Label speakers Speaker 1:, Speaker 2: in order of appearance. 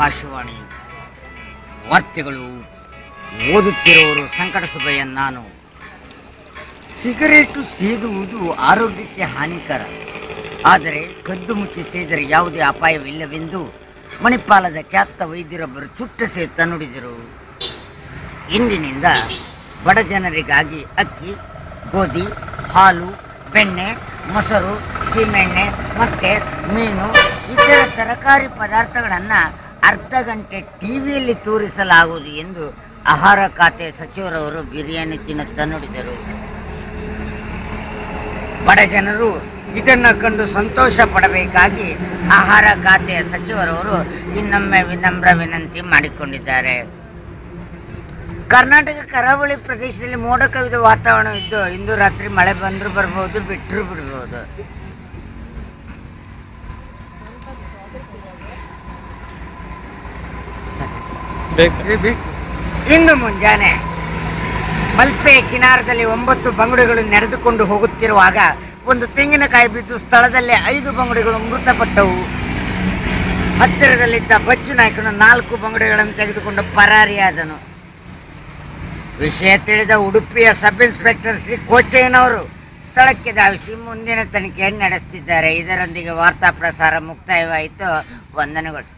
Speaker 1: ಆಕಾಶವಾಣಿ ವಾರ್ತೆಗಳು ಓದುತ್ತಿರುವವರು ಸಂಕಟ ಸುಬ್ಬಯ್ಯ. ನಾನು ಸಿಗರೇಟು ಸೇದುವುದು ಆರೋಗ್ಯಕ್ಕೆ ಹಾನಿಕರ, ಆದರೆ ಕದ್ದು ಮುಚ್ಚಿ ಸೇದರೆ ಯಾವುದೇ ಅಪಾಯವಿಲ್ಲವೆಂದು ಮಣಿಪಾಲದ ಖ್ಯಾತ ವೈದ್ಯರೊಬ್ಬರು ಚುಟ್ಟ ಸೇತ ನುಡಿದರು. ಇಂದಿನಿಂದ ಬಡ ಜನರಿಗಾಗಿ ಅಕ್ಕಿ, ಗೋಧಿ, ಹಾಲು, ಬೆಣ್ಣೆ, ಮೊಸರು, ಸೀಮೆಣ್ಣೆ, ಮೊಟ್ಟೆ, ಮೀನು ಇತರ ತರಕಾರಿ ಪದಾರ್ಥಗಳನ್ನು ಅರ್ಧ ಗಂಟೆ ಟಿವಿಯಲ್ಲಿ ತೋರಿಸಲಾಗುವುದು ಎಂದು ಆಹಾರ ಖಾತೆ ಸಚಿವರವರು ಬಿರಿಯಾನಿ ತಿನ್ನುತ್ತಾ ನುಡಿದರು. ಬಡ ಜನರು ಇದನ್ನು ಕಂಡು ಸಂತೋಷ ಪಡಬೇಕಾಗಿ ಆಹಾರ ಖಾತೆಯ ಸಚಿವರವರು ಇನ್ನೊಮ್ಮೆ ವಿನಮ್ರ ವಿನಂತಿ ಮಾಡಿಕೊಂಡಿದ್ದಾರೆ. ಕರ್ನಾಟಕ ಕರಾವಳಿ ಪ್ರದೇಶದಲ್ಲಿ ಮೋಡ ಕವಿದ ವಾತಾವರಣವಿದ್ದು ಇಂದು ರಾತ್ರಿ ಮಳೆ ಬಂದರೂ ಬರ್ಬೋದು, ಬಿಟ್ಟರೂ ಬಿಡ್ಬೋದು. ಇಂದು ಮುಂಜಾನೆ ಮಲ್ಪೆ ಕಿನಾರದಲ್ಲಿ 9 ಬಂಗುಡೆಗಳು ನಡೆದುಕೊಂಡು ಹೋಗುತ್ತಿರುವಾಗ ಒಂದು ತೆಂಗಿನಕಾಯಿ ಬಿದ್ದು ಸ್ಥಳದಲ್ಲೇ 5 ಬಂಗುಡೆಗಳು ಮೃತಪಟ್ಟವು. ಹತ್ತಿರದಲ್ಲಿದ್ದ ಬಚ್ಚು ನಾಯಕನು 4 ಬಂಗುಡೆಗಳನ್ನು ತೆಗೆದುಕೊಂಡು ಪರಾರಿಯಾದನು. ವಿಷಯ ತಿಳಿದ ಉಡುಪಿಯ ಸಬ್ ಇನ್ಸ್ಪೆಕ್ಟರ್ ಶ್ರೀ ಕೋಚಯ್ಯನವರು ಸ್ಥಳಕ್ಕೆ ಧಾವಿಸಿ ಮುಂದಿನ ತನಿಖೆಯನ್ನು ನಡೆಸುತ್ತಿದ್ದಾರೆ. ಇದರೊಂದಿಗೆ ವಾರ್ತಾ ಪ್ರಸಾರ ಮುಕ್ತಾಯವಾಯಿತು. ವಂದನೆಗಳು.